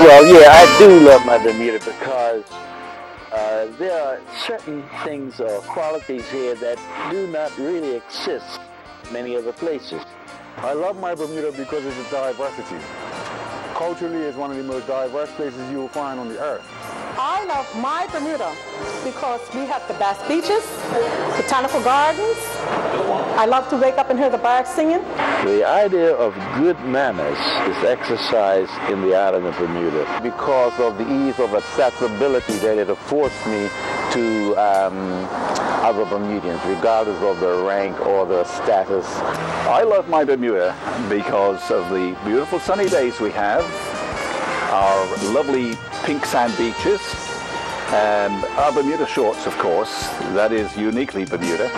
Well, yeah, I do love my Bermuda because there are certain things or qualities here that do not really exist in many other places. I love my Bermuda because of the diversity. Culturally, it's one of the most diverse places you will find on the earth. I love my Bermuda because we have the best beaches, botanical gardens. I love to wake up and hear the birds singing. The idea of good manners is exercised in the island of Bermuda because of the ease of accessibility that it affords me to other Bermudians, regardless of their rank or their status. I love my Bermuda because of the beautiful sunny days we have, our lovely pink sand beaches, and our Bermuda shorts, of course. That is uniquely Bermuda.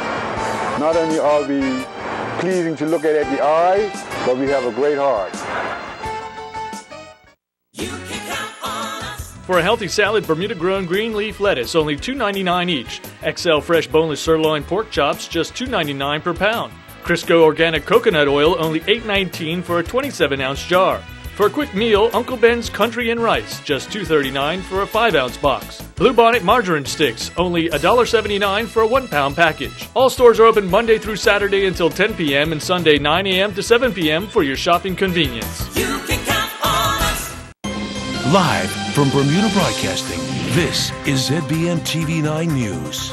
Not only are we pleasing to look at the eye, but we have a great heart. For a healthy salad, Bermuda-grown green leaf lettuce, only $2.99 each. XL fresh boneless sirloin pork chops, just $2.99 per pound. Crisco organic coconut oil, only $8.19 for a 27-ounce jar. For a quick meal, Uncle Ben's Country and Rice, just $2.39 for a 5-ounce box. Bluebonnet margarine sticks, only $1.79 for a 1-pound package. All stores are open Monday through Saturday until 10 p.m. and Sunday 9 a.m. to 7 p.m. for your shopping convenience. You can count on us. Live from Bermuda Broadcasting, this is ZBM TV9 News.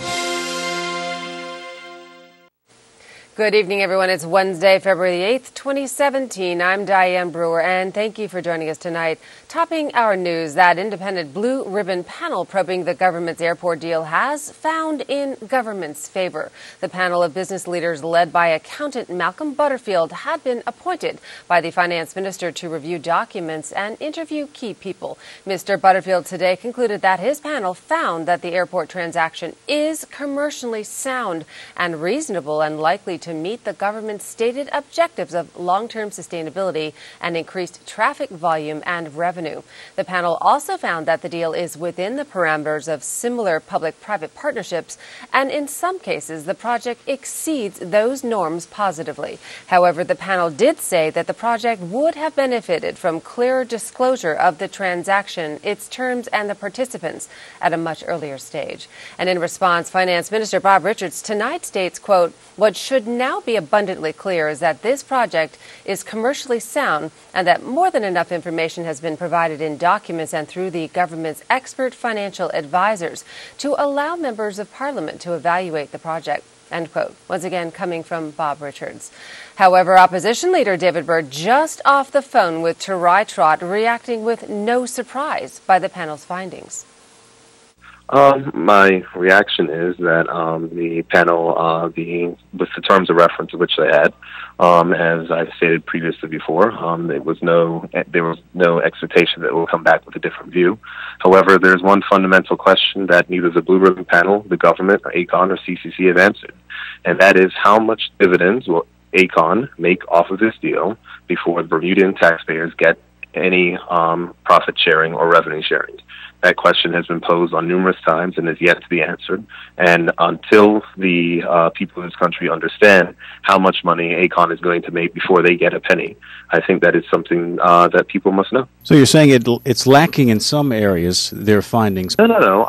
Good evening, everyone. It's Wednesday, February 8th, 2017. I'm Diane Brewer, and thank you for joining us tonight. Topping our news, that independent blue ribbon panel probing the government's airport deal has found in government's favor. The panel of business leaders led by accountant Malcolm Butterfield had been appointed by the finance minister to review documents and interview key people. Mr. Butterfield today concluded that his panel found that the airport transaction is commercially sound and reasonable and likely to meet the government's stated objectives of long-term sustainability and increased traffic volume and revenue. The panel also found that the deal is within the parameters of similar public-private partnerships, and in some cases the project exceeds those norms positively. However, the panel did say that the project would have benefited from clearer disclosure of the transaction, its terms, and the participants at a much earlier stage. And in response, Finance Minister Bob Richards tonight states, quote, "What should now be abundantly clear is that this project is commercially sound and that more than enough information has been provided in documents and through the government's expert financial advisors to allow members of Parliament to evaluate the project." End quote. Once again, coming from Bob Richards. However, opposition leader David Byrd just off the phone with Tarai Trott, reacting with no surprise by the panel's findings. My reaction is that the panel, with the terms of reference which they had, as I stated previously before, there was no expectation that it will come back with a different view. However, there's one fundamental question that neither the Blue Ribbon Panel, the government, or ACON, or CCC have answered, and that is how much dividends will ACON make off of this deal before Bermudian taxpayers get any profit sharing or revenue sharing. That question has been posed on numerous times and is yet to be answered. And until the people of this country understand how much money ACON is going to make before they get a penny, I think that is something that people must know. So you're saying it's lacking in some areas, their findings? No.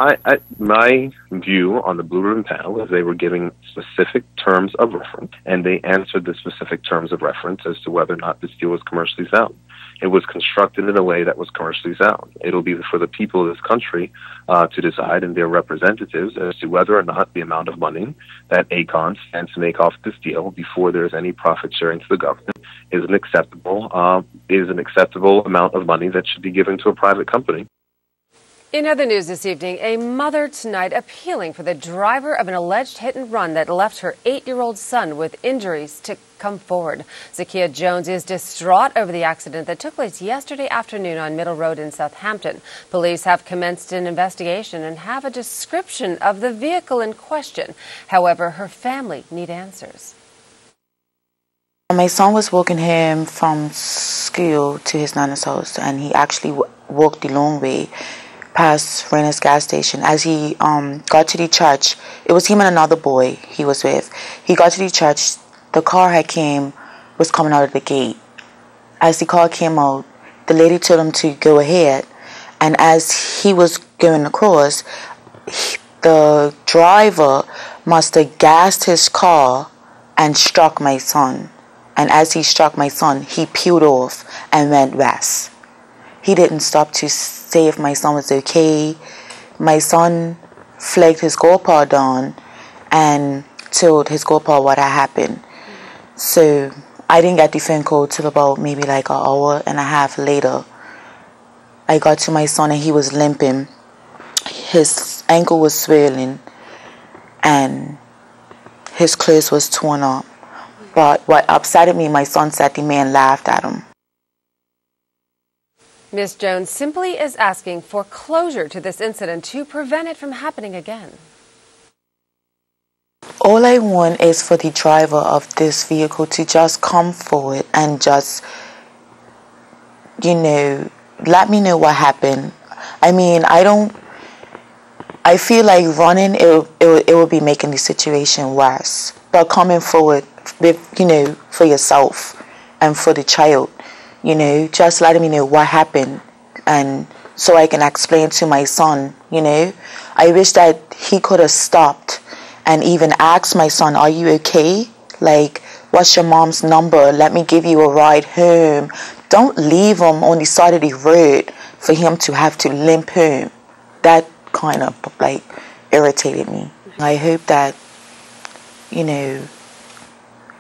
My view on the Blue Ribbon Panel is they were giving specific terms of reference, and they answered the specific terms of reference as to whether or not this deal was commercially sound. It was constructed in a way that was commercially sound. It'll be for the people of this country to decide, and their representatives, as to whether or not the amount of money that ACON stands to make off this deal before there's any profit sharing to the government is an acceptable amount of money that should be given to a private company. In other news this evening, a mother tonight appealing for the driver of an alleged hit-and-run that left her 8-year-old son with injuries to come forward. Zakia Jones is distraught over the accident that took place yesterday afternoon on Middle Road in Southampton. Police have commenced an investigation and have a description of the vehicle in question. However, her family need answers. My son was walking him from school to his nana's house, and he actually walked the long way past Rena's gas station. As he got to the church, it was him and another boy he was with. He got to the church, the car was coming out of the gate. As the car came out, the lady told him to go ahead, And as he was going across, the driver must have gassed his car and struck my son. And as he struck my son, he peeled off and went west. He didn't stop to say if my son was okay. My son flagged his grandpa down and told his grandpa what had happened. So I didn't get the phone call till about maybe like an hour and a half later. I got to my son and he was limping. His ankle was swelling and his clothes was torn up. But what upset me, my son said the man laughed at him. Ms. Jones simply is asking for closure to this incident to prevent it from happening again. All I want is for the driver of this vehicle to just come forward and just, let me know what happened. I mean, I feel like running, it will be making the situation worse. But coming forward with, for yourself and for the child, just letting me know what happened, and so I can explain to my son, I wish that he could have stopped and even asked my son, are you okay? Like, what's your mom's number? Let me give you a ride home. Don't leave him on the side of the road for him to have to limp home. That kind of irritated me. I hope that,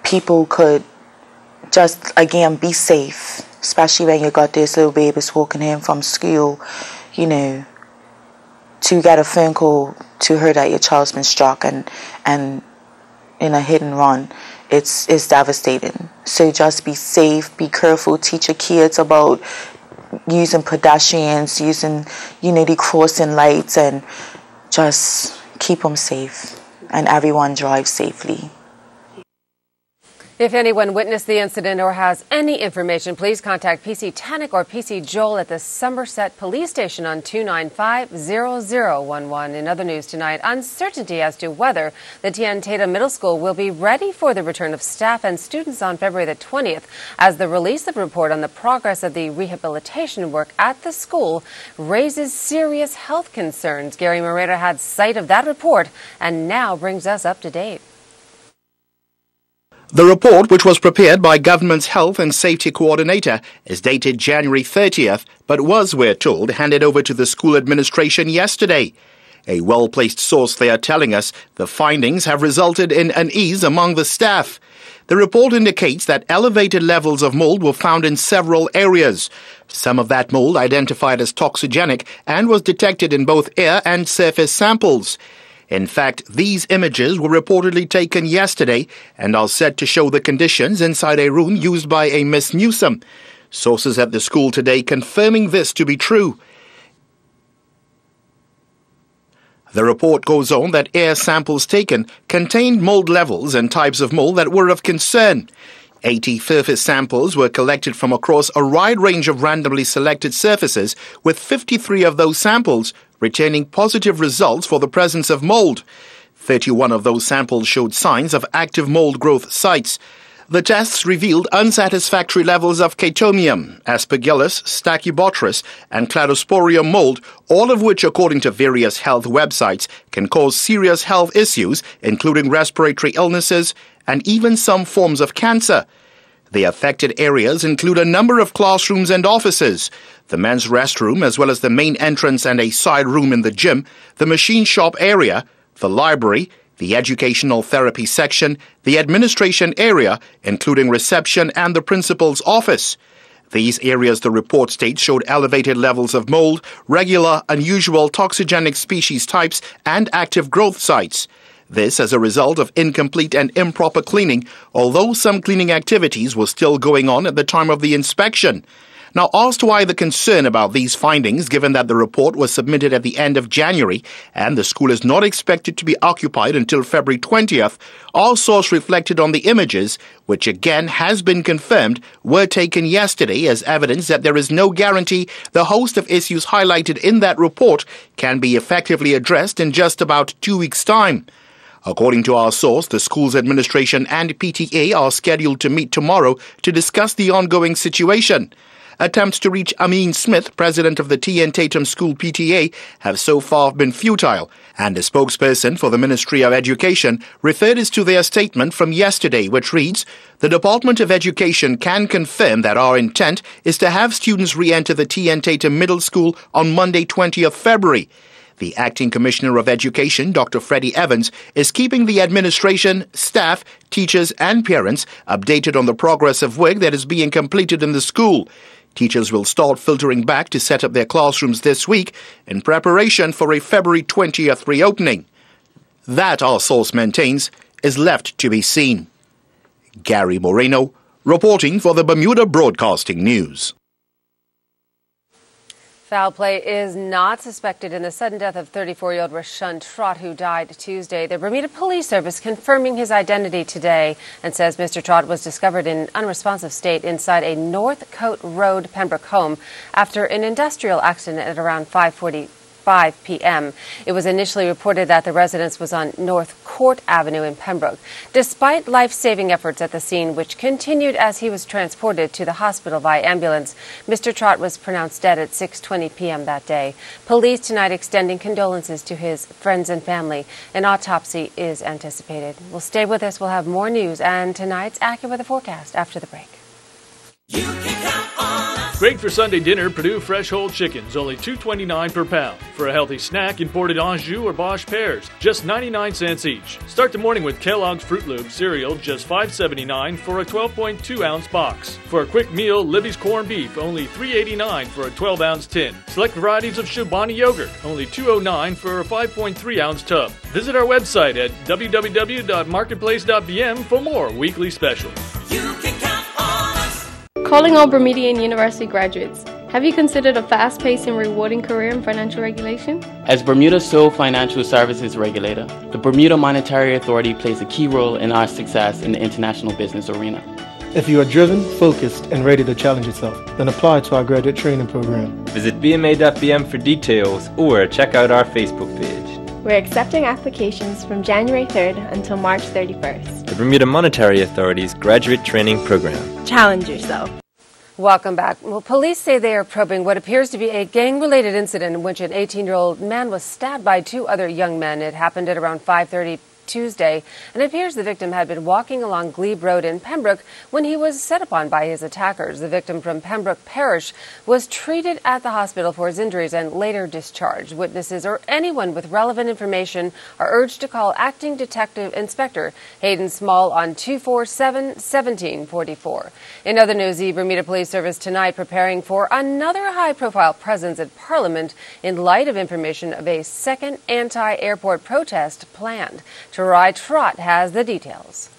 people could just, again, be safe, especially when you got this little babies walking in from school, to get a phone call to her that your child's been struck and in a hit and run. It's devastating. So just be safe, be careful, teach your kids about using pedestrians, using, the crossing lights, and just keep them safe and everyone drive safely. If anyone witnessed the incident or has any information, please contact PC Tannic or PC Joel at the Somerset Police Station on 295-0011. In other news tonight, uncertainty as to whether the Tian Tatum Middle School will be ready for the return of staff and students on February the 20th, as the release of a report on the progress of the rehabilitation work at the school raises serious health concerns. Gary Moreta had sight of that report and now brings us up to date. The report, which was prepared by government's Health and Safety Coordinator, is dated January 30th, but was, we're told, handed over to the school administration yesterday. A well-placed source there telling us the findings have resulted in unease among the staff. The report indicates that elevated levels of mold were found in several areas. Some of that mold identified as toxigenic and was detected in both air and surface samples. In fact, these images were reportedly taken yesterday and are said to show the conditions inside a room used by a Miss Newsom. Sources at the school today confirming this to be true. The report goes on that air samples taken contained mold levels and types of mold that were of concern. 80 surface samples were collected from across a wide range of randomly selected surfaces, with 53 of those samples retaining positive results for the presence of mold. 31 of those samples showed signs of active mold growth sites. The tests revealed unsatisfactory levels of Chaetomium, Aspergillus, Stachybotrys, and Cladosporium mold, all of which, according to various health websites, can cause serious health issues, including respiratory illnesses and even some forms of cancer. The affected areas include a number of classrooms and offices, the men's restroom as well as the main entrance and a side room in the gym, the machine shop area, the library, the educational therapy section, the administration area, including reception and the principal's office. These areas, the report states, showed elevated levels of mold, regular, unusual, toxigenic species types, and active growth sites. This as a result of incomplete and improper cleaning, although some cleaning activities were still going on at the time of the inspection. Now, asked why the concern about these findings, given that the report was submitted at the end of January and the school is not expected to be occupied until February 20th, our source reflected on the images, which again has been confirmed, were taken yesterday as evidence that there is no guarantee the host of issues highlighted in that report can be effectively addressed in just about 2 weeks' time. According to our source, the school's administration and PTA are scheduled to meet tomorrow to discuss the ongoing situation. attempts to reach Amin Smith, president of the T.N. Tatum School PTA, have so far been futile, and a spokesperson for the Ministry of Education referred us to their statement from yesterday, which reads, "The Department of Education can confirm that our intent is to have students re-enter the T.N. Tatum Middle School on Monday, 20th February. The Acting Commissioner of Education, Dr. Freddie Evans, is keeping the administration, staff, teachers and parents updated on the progress of work that is being completed in the school. Teachers will start filtering back to set up their classrooms this week in preparation for a February 20th reopening. That, our source maintains, is left to be seen." Gary Moreno, reporting for the Bermuda Broadcasting News. Foul play is not suspected in the sudden death of 34-year-old Rashawn Trott, who died Tuesday. The Bermuda Police Service confirming his identity today and says Mr. Trott was discovered in an unresponsive state inside a Northcote Road, Pembroke home after an industrial accident at around 5:45 p.m. It was initially reported that the residence was on North Court Avenue in Pembroke. Despite life-saving efforts at the scene, which continued as he was transported to the hospital via ambulance, Mr. Trott was pronounced dead at 6:20 p.m. that day. Police tonight extending condolences to his friends and family. An autopsy is anticipated. Well, stay with us. We'll have more news and tonight's AccuWeather forecast after the break. Great for Sunday dinner, Purdue fresh whole chickens, only $2.29 per pound. For a healthy snack, imported Anjou or Bosch pears, just 99 cents each. Start the morning with Kellogg's Fruit Loops cereal, just $5.79 for a 12.2-ounce box. For a quick meal, Libby's corned beef, only $3.89 for a 12-ounce tin. Select varieties of Chobani yogurt, only $2.09 for a 5.3-ounce tub. Visit our website at www.marketplace.bm for more weekly specials. Calling all Bermudian University graduates. Have you considered a fast-paced and rewarding career in financial regulation? As Bermuda's sole financial services regulator, the Bermuda Monetary Authority plays a key role in our success in the international business arena. If you are driven, focused, and ready to challenge yourself, then apply to our graduate training program. Visit bma.bm for details or check out our Facebook page. We're accepting applications from January 3rd until March 31st. The Bermuda Monetary Authority's graduate training program. Challenge yourself. Welcome back. Well, police say they are probing what appears to be a gang-related incident in which an 18-year-old man was stabbed by two other young men. It happened at around 5:30 Tuesday, and it appears the victim had been walking along Glebe Road in Pembroke when he was set upon by his attackers. The victim from Pembroke Parish was treated at the hospital for his injuries and later discharged. Witnesses or anyone with relevant information are urged to call Acting Detective Inspector Hayden Small on 247-1744. In other news, the Bermuda Police Service tonight preparing for another high-profile presence at Parliament in light of information of a second anti-airport protest planned. Tarai Trott has the details.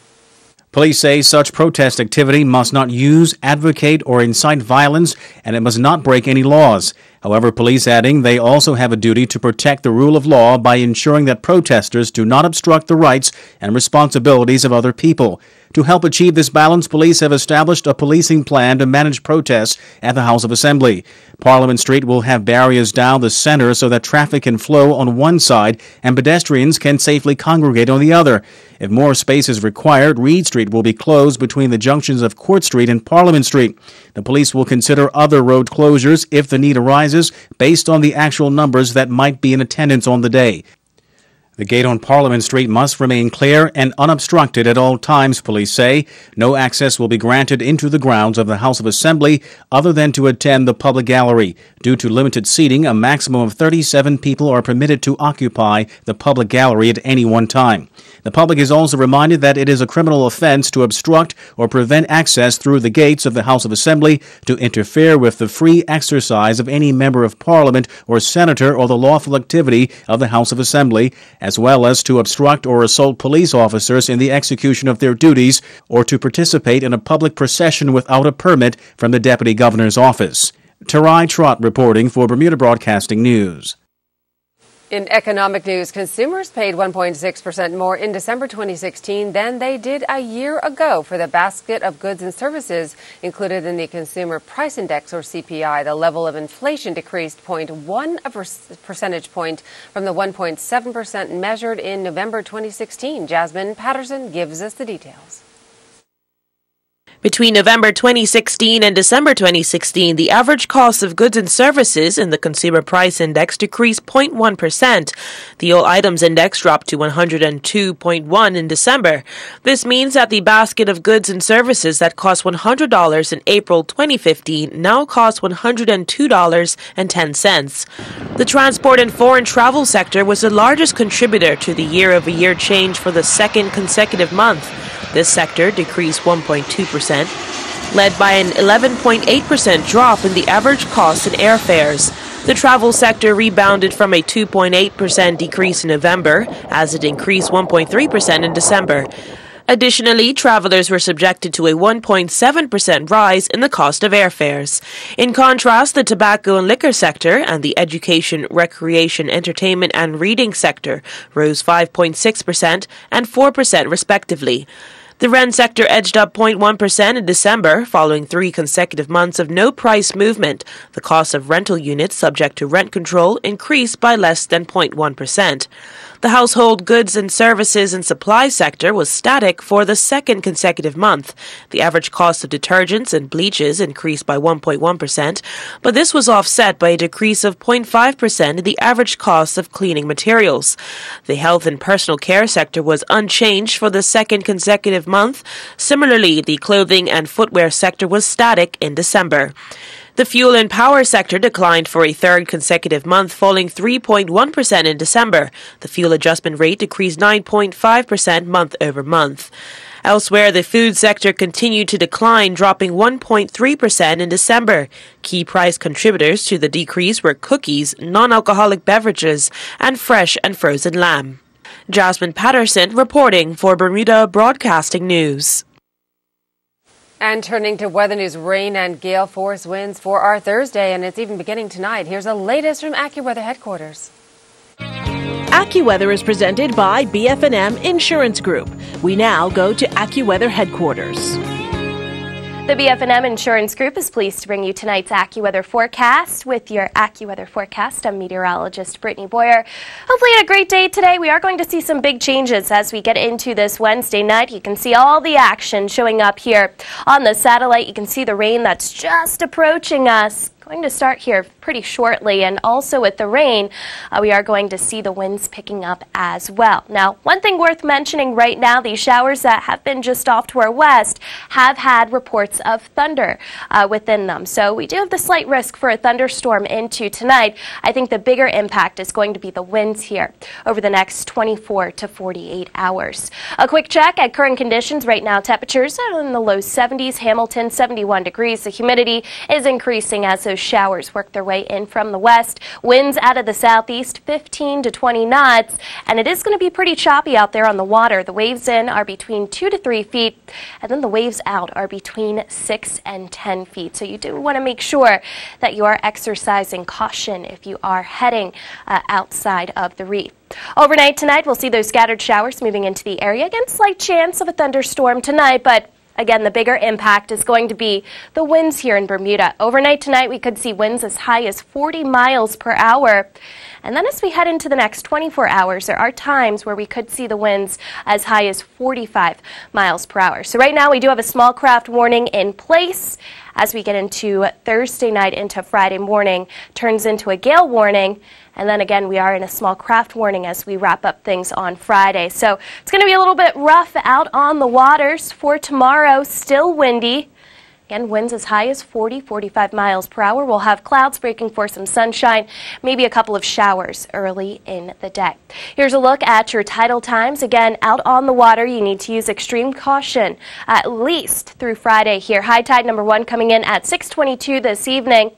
Police say such protest activity must not use, advocate, or incite violence, and it must not break any laws. However, police adding they also have a duty to protect the rule of law by ensuring that protesters do not obstruct the rights and responsibilities of other people. To help achieve this balance, police have established a policing plan to manage protests at the House of Assembly. Parliament Street will have barriers down the center so that traffic can flow on one side and pedestrians can safely congregate on the other. If more space is required, Reed Street will be closed between the junctions of Court Street and Parliament Street. The police will consider other road closures if the need arises based on the actual numbers that might be in attendance on the day. The gate on Parliament Street must remain clear and unobstructed at all times, police say. No access will be granted into the grounds of the House of Assembly other than to attend the public gallery. Due to limited seating, a maximum of 37 people are permitted to occupy the public gallery at any one time. The public is also reminded that it is a criminal offense to obstruct or prevent access through the gates of the House of Assembly, to interfere with the free exercise of any member of Parliament or senator or the lawful activity of the House of Assembly, as well as to obstruct or assault police officers in the execution of their duties or to participate in a public procession without a permit from the Deputy Governor's office. Tarai Trott reporting for Bermuda Broadcasting News. In economic news, consumers paid 1.6% more in December 2016 than they did a year ago for the basket of goods and services included in the Consumer Price Index, or CPI. The level of inflation decreased 0.1 percentage point from the 1.7% measured in November 2016. Jasmine Patterson gives us the details. Between November 2016 and December 2016, the average cost of goods and services in the Consumer Price Index decreased 0.1%. The All Items Index dropped to 102.1 in December. This means that the basket of goods and services that cost $100 in April 2015 now costs $102.10. The transport and foreign travel sector was the largest contributor to the year-over-year change for the second consecutive month. This sector decreased 1.2%, led by an 11.8% drop in the average cost in airfares. The travel sector rebounded from a 2.8% decrease in November, as it increased 1.3% in December. Additionally, travelers were subjected to a 1.7% rise in the cost of airfares. In contrast, the tobacco and liquor sector and the education, recreation, entertainment, and reading sector rose 5.6% and 4% respectively. The rent sector edged up 0.1% in December, following 3 consecutive months of no price movement. The cost of rental units subject to rent control increased by less than 0.1%. The household goods and services and supply sector was static for the second consecutive month. The average cost of detergents and bleaches increased by 1.1%, but this was offset by a decrease of 0.5% in the average cost of cleaning materials. The health and personal care sector was unchanged for the second consecutive month. Similarly, the clothing and footwear sector was static in December. The fuel and power sector declined for a third consecutive month, falling 3.1% in December. The fuel adjustment rate decreased 9.5% month over month. Elsewhere, the food sector continued to decline, dropping 1.3% in December. Key price contributors to the decrease were cookies, non-alcoholic beverages, and fresh and frozen lamb. Jasmine Patterson reporting for Bermuda Broadcasting News. And turning to weather news, rain and gale force winds for our Thursday, and it's even beginning tonight. Here's the latest from AccuWeather headquarters. AccuWeather is presented by BF&M Insurance Group. We now go to AccuWeather headquarters. The BF&M Insurance Group is pleased to bring you tonight's AccuWeather forecast. With your AccuWeather forecast, I'm meteorologist Brittany Boyer. Hopefully a great day today. We are going to see some big changes as we get into this Wednesday night. You can see all the action showing up here on the satellite. You can see the rain that's just approaching us. Going to start here pretty shortly, and also with the rain, we are going to see the winds picking up as well. Now, one thing worth mentioning right now, these showers that have been just off to our west have had reports of thunder within them. So we do have the slight risk for a thunderstorm into tonight. I think the bigger impact is going to be the winds here over the next 24 to 48 hours. A quick check at current conditions right now. Temperatures are in the low 70s, Hamilton 71 degrees. The humidity is increasing as those showers work their way in from the west. Winds out of the southeast 15 to 20 knots, and it is going to be pretty choppy out there on the water. The waves in are between 2 to 3 feet, and then the waves out are between 6 and 10 feet. So you do want to make sure that you are exercising caution if you are heading outside of the reef. Overnight tonight, we'll see those scattered showers moving into the area. Again, slight chance of a thunderstorm tonight, but again, the bigger impact is going to be the winds here in Bermuda. Overnight tonight, we could see winds as high as 40 miles per hour. And then as we head into the next 24 hours, there are times where we could see the winds as high as 45 miles per hour. So right now, we do have a small craft warning in place. As we get into Thursday night into Friday morning, turns into a gale warning. And then again, we are in a small craft warning as we wrap up things on Friday. So it's going to be a little bit rough out on the waters for tomorrow. Still windy. Again, winds as high as 40, 45 miles per hour. We'll have clouds breaking for some sunshine, maybe a couple of showers early in the day. Here's a look at your tidal times. Again, out on the water, you need to use extreme caution at least through Friday here. High tide number 1 coming in at 6:22 this evening.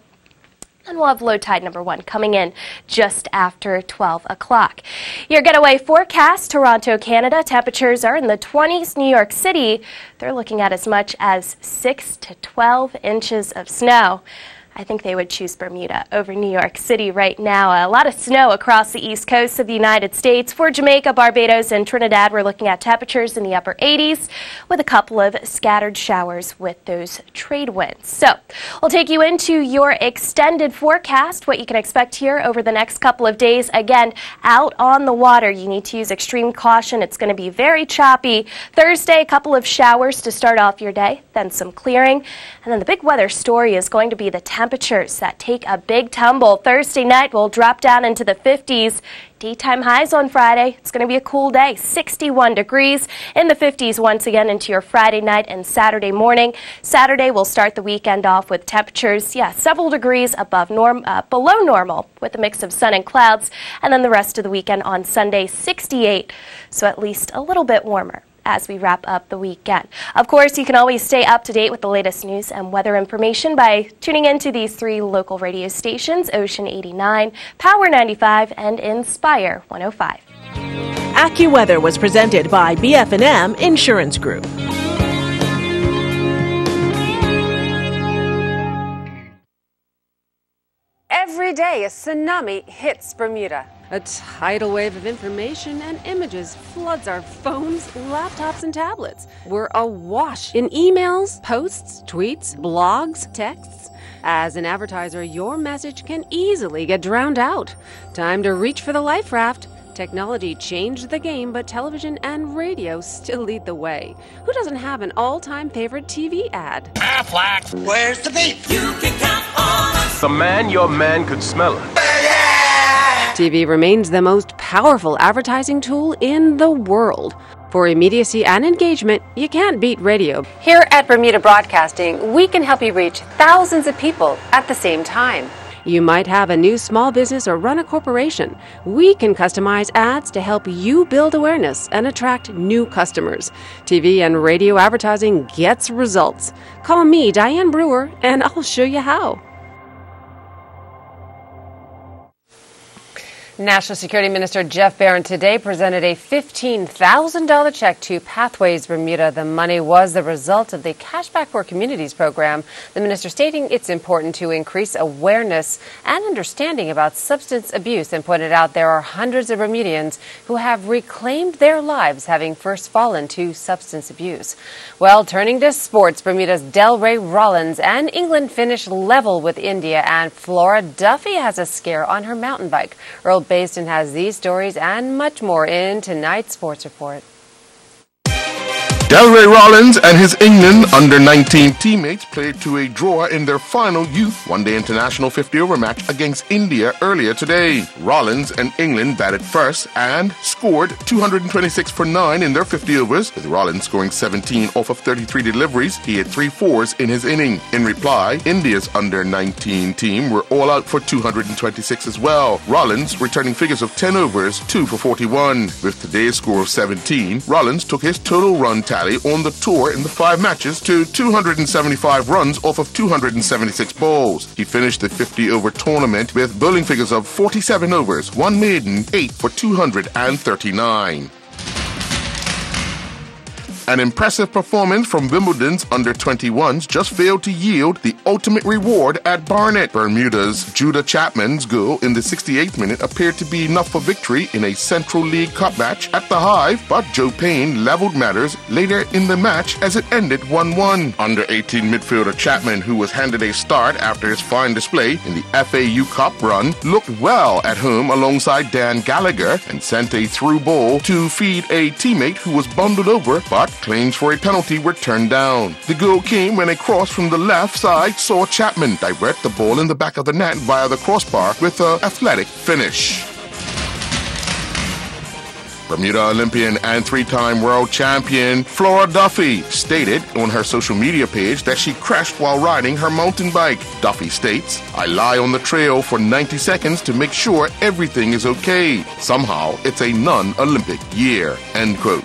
And we'll have low tide number 1 coming in just after 12 o'clock. Your getaway forecast, Toronto, Canada. Temperatures are in the 20s. New York City, they're looking at as much as 6 to 12 inches of snow. I think they would choose Bermuda over New York City right now. A lot of snow across the east coast of the United States. For Jamaica, Barbados, and Trinidad, we're looking at temperatures in the upper 80s with a couple of scattered showers with those trade winds. So we'll take you into your extended forecast, what you can expect here over the next couple of days. Again, out on the water, you need to use extreme caution. It's going to be very choppy. Thursday, a couple of showers to start off your day, then some clearing. And then the big weather story is going to be the temperatures that take a big tumble. Thursday night will drop down into the 50s. Daytime highs on Friday. It's going to be a cool day, 61 degrees in the 50s once again into your Friday night and Saturday morning. Saturday will start the weekend off with temperatures, several degrees below normal with a mix of sun and clouds. And then the rest of the weekend on Sunday, 68, so at least a little bit warmer as we wrap up the weekend. Of course, you can always stay up to date with the latest news and weather information by tuning into these 3 local radio stations: Ocean 89, Power 95, and Inspire 105. AccuWeather was presented by BF&M Insurance Group. Every day, a tsunami hits Bermuda. A tidal wave of information and images floods our phones, laptops, and tablets. We're awash in emails, posts, tweets, blogs, texts. As an advertiser, your message can easily get drowned out. Time to reach for the life raft. Technology changed the game, but television and radio still lead the way. Who doesn't have an all-time favorite TV ad? Affleck, where's the beef? You can count on us. The man, your man could smell it. TV remains the most powerful advertising tool in the world. For immediacy and engagement, you can't beat radio. Here at Bermuda Broadcasting, we can help you reach thousands of people at the same time. You might have a new small business or run a corporation. We can customize ads to help you build awareness and attract new customers. TV and radio advertising gets results. Call me, Diane Brewer, and I'll show you how. National Security Minister Jeff Barron today presented a $15,000 check to Pathways Bermuda. The money was the result of the Cashback for Communities program. The minister stating it's important to increase awareness and understanding about substance abuse, and pointed out there are hundreds of Bermudians who have reclaimed their lives having first fallen to substance abuse. Well, turning to sports, Bermuda's Delray Rollins and England finished level with India, and Flora Duffy has a scare on her mountain bike. Earl Baston has these stories and much more in tonight's Sports Report. Delray Rollins and his England under-19 teammates played to a draw in their final youth one-day international 50-over match against India earlier today. Rollins and England batted first and scored 226 for 9 in their 50 overs, with Rollins scoring 17 off of 33 deliveries. He had 3 fours in his inning. In reply, India's under-19 team were all out for 226 as well. Rollins returning figures of 10 overs, 2 for 41. With today's score of 17, Rollins took his total run tally on the tour in the 5 matches to 275 runs off of 276 balls. He finished the 50-over tournament with bowling figures of 47 overs, 1 maiden, 8 for 239. An impressive performance from Wimbledon's under-21s just failed to yield the ultimate reward at Barnet. Bermuda's Judah Chapman's goal in the 68th minute appeared to be enough for victory in a Central League Cup match at the Hive, but Joe Payne leveled matters later in the match as it ended 1-1. Under-18 midfielder Chapman, who was handed a start after his fine display in the FAU Cup run, looked well at home alongside Dan Gallagher and sent a through ball to feed a teammate who was bundled over, but claims for a penalty were turned down. The goal came when a cross from the left side saw Chapman divert the ball in the back of the net via the crossbar with an athletic finish. Bermuda Olympian and 3-time world champion Flora Duffy stated on her social media page that she crashed while riding her mountain bike. Duffy states, "I lie on the trail for 90 seconds to make sure everything is okay. Somehow, it's a non-Olympic year." End quote.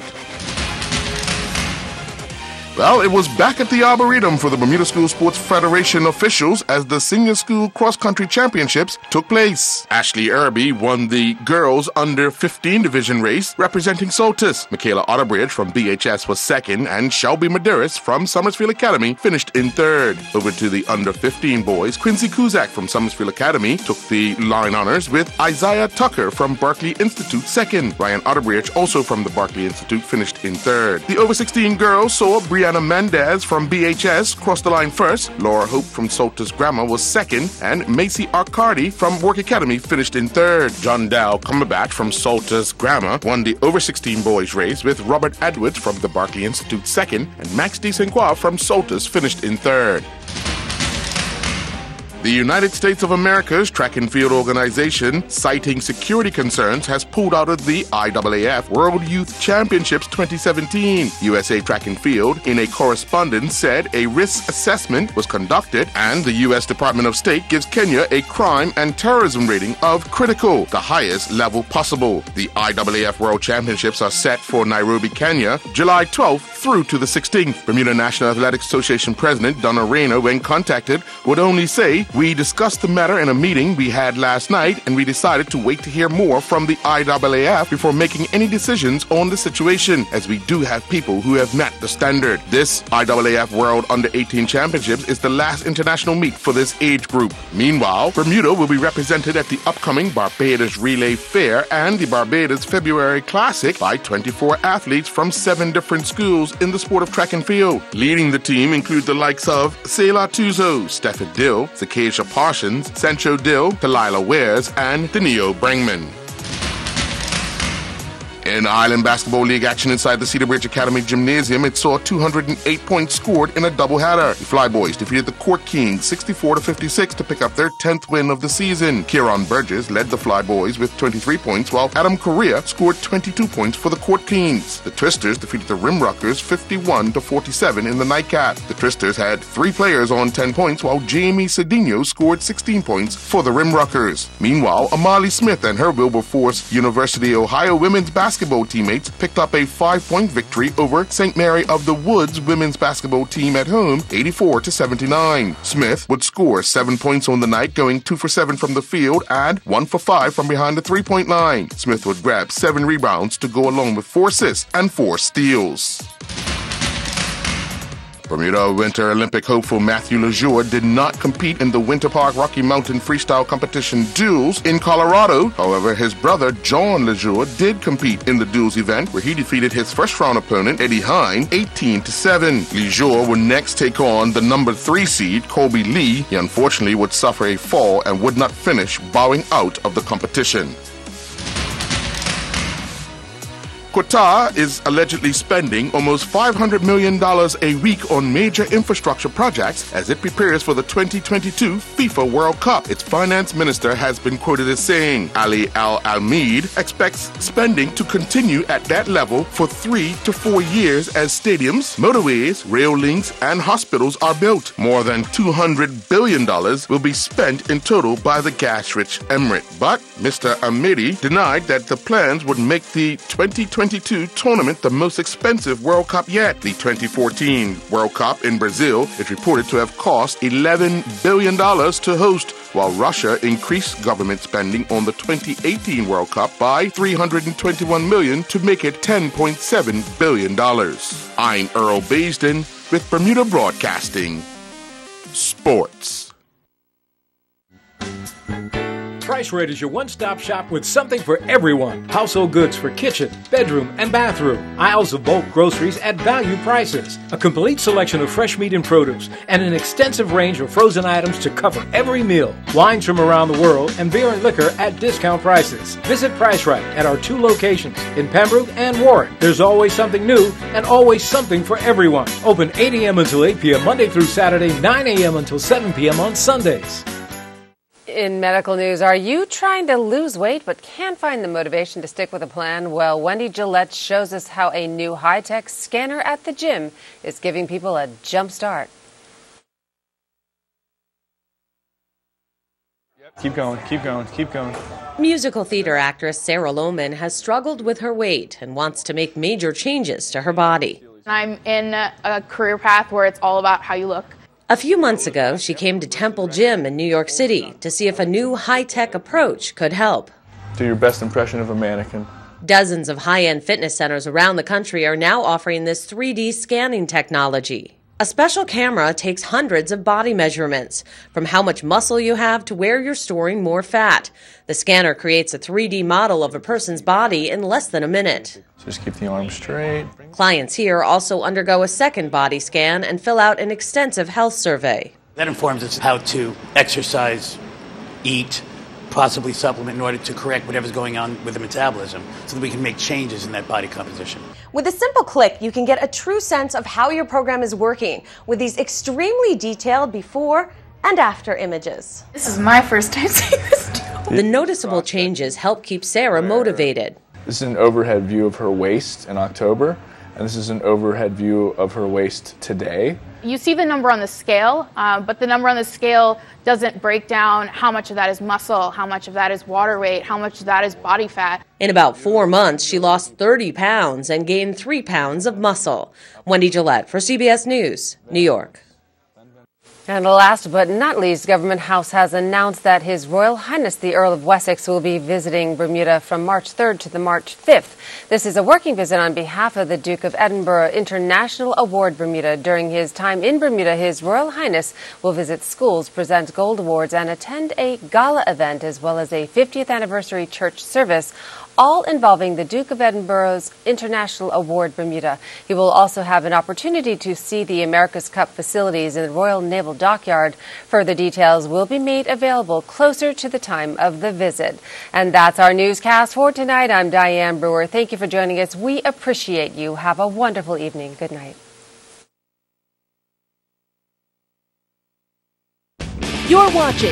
Well, it was back at the Arboretum for the Bermuda School Sports Federation officials as the Senior School Cross-Country Championships took place. Ashley Irby won the girls under 15 division race representing Soltis. Michaela Otterbridge from BHS was second, and Shelby Medeiros from Summersfield Academy finished in third. Over to the under 15 boys, Quincy Kuzak from Summersfield Academy took the line honors with Isaiah Tucker from Barclay Institute second. Ryan Otterbridge, also from the Barclay Institute, finished in third. The over 16 girls saw Brianna Mendez from BHS crossed the line first. Laura Hope from Soltis Grammar was second, and Macy Arcardi from Work Academy finished in third. John Dow Cumberbatch from Soltis Grammar won the over 16 boys race with Robert Edwards from the Barclay Institute second, and Max D. St. Croix from Soltis finished in third. The United States of America's track and field organization, citing security concerns, has pulled out of the IAAF World Youth Championships 2017. USA Track and Field, in a correspondence, said a risk assessment was conducted and the U.S. Department of State gives Kenya a crime and terrorism rating of critical, the highest level possible. The IAAF World Championships are set for Nairobi, Kenya, July 12th through to the 16th. Bermuda National Athletics Association President Donna Rayner, when contacted, would only say, "We discussed the matter in a meeting we had last night, and we decided to wait to hear more from the IAAF before making any decisions on the situation, as we do have people who have met the standard." This IAAF World Under-18 Championships is the last international meet for this age group. Meanwhile, Bermuda will be represented at the upcoming Barbados Relay Fair and the Barbados February Classic by 24 athletes from 7 different schools in the sport of track and field. Leading the team include the likes of Selah Tuzo, Stefford Dill, Zakeisha Parsons, Sancho Dill, Delilah Wares, and Denio Brangman. In Island Basketball League action inside the Cedar Bridge Academy Gymnasium, it saw 208 points scored in a doubleheader. The Flyboys defeated the Court Kings 64-56 to pick up their 10th win of the season. Kieran Burgess led the Flyboys with 23 points, while Adam Correa scored 22 points for the Court Kings. The Twisters defeated the Rimrockers 51-47 in the nightcap. The Twisters had 3 players on 10 points, while Jamie Cedinho scored 16 points for the Rimrockers. Meanwhile, Amali Smith and her Wilberforce University Ohio women's basketball teammates picked up a 5-point victory over St. Mary of the Woods women's basketball team at home, 84-79. Smith would score 7 points on the night, going 2 for 7 from the field and 1 for 5 from behind the 3-point line. Smith would grab 7 rebounds to go along with 4 assists and 4 steals. Bermuda Winter Olympic hopeful Matthew Lejour did not compete in the Winter Park Rocky Mountain Freestyle Competition duels in Colorado. However, his brother John Lejour did compete in the duels event, where he defeated his first-round opponent Eddie Hine 18-7. Lejour would next take on the number 3 seed Colby Lee. He unfortunately would suffer a fall and would not finish, bowing out of the competition. Qatar is allegedly spending almost $500 million a week on major infrastructure projects as it prepares for the 2022 FIFA World Cup. Its finance minister has been quoted as saying Ali Al-Almeid expects spending to continue at that level for 3 to 4 years as stadiums, motorways, rail links, and hospitals are built. More than $200 billion will be spent in total by the gas-rich emirate. But Mr. Almeida denied that the plans would make the 2022 tournament the most expensive World Cup yet. The 2014 World Cup in Brazil is reported to have cost $11 billion to host, while Russia increased government spending on the 2018 World Cup by $321 million to make it $10.7 billion. I'm Earl Baisden with Bermuda Broadcasting. Sports. Price Rate is your one-stop shop with something for everyone. Household goods for kitchen, bedroom, and bathroom. Aisles of bulk groceries at value prices. A complete selection of fresh meat and produce, and an extensive range of frozen items to cover every meal. Wines from around the world, and beer and liquor at discount prices. Visit Price Right at our 2 locations in Pembroke and Warren. There's always something new and always something for everyone. Open 8 a.m. until 8 p.m. Monday through Saturday, 9 a.m. until 7 p.m. on Sundays. In medical news, are you trying to lose weight but can't find the motivation to stick with a plan? Well, Wendy Gillette shows us how a new high-tech scanner at the gym is giving people a jump start. Keep going, keep going, keep going. Musical theater actress Sarah Lohman has struggled with her weight and wants to make major changes to her body. I'm in a career path where it's all about how you look. A few months ago, she came to Temple Gym in New York City to see if a new high-tech approach could help. Do your best impression of a mannequin. Dozens of high-end fitness centers around the country are now offering this 3D scanning technology. A special camera takes hundreds of body measurements, from how much muscle you have to where you're storing more fat. The scanner creates a 3D model of a person's body in less than a minute. So just keep the arms straight. Clients here also undergo a second body scan and fill out an extensive health survey. That informs us how to exercise, eat, possibly supplement in order to correct whatever's going on with the metabolism so that we can make changes in that body composition. With a simple click, you can get a true sense of how your program is working with these extremely detailed before and after images. This is my first time seeing this too. The noticeable changes help keep Sarah motivated. This is an overhead view of her waist in October, and this is an overhead view of her waist today. You see the number on the scale, but the number on the scale doesn't break down how much of that is muscle, how much of that is water weight, how much of that is body fat. In about 4 months, she lost 30 pounds and gained 3 pounds of muscle. Wendy Gillette for CBS News, New York. And last but not least, Government House has announced that His Royal Highness the Earl of Wessex will be visiting Bermuda from March 3rd to the March 5th. This is a working visit on behalf of the Duke of Edinburgh International Award Bermuda. During his time in Bermuda, His Royal Highness will visit schools, present gold awards, and attend a gala event as well as a 50th anniversary church service, all involving the Duke of Edinburgh's International Award Bermuda. He will also have an opportunity to see the America's Cup facilities in the Royal Naval Dockyard. Further details will be made available closer to the time of the visit. And that's our newscast for tonight. I'm Diane Brewer. Thank you for joining us. We appreciate you. Have a wonderful evening. Good night. You're watching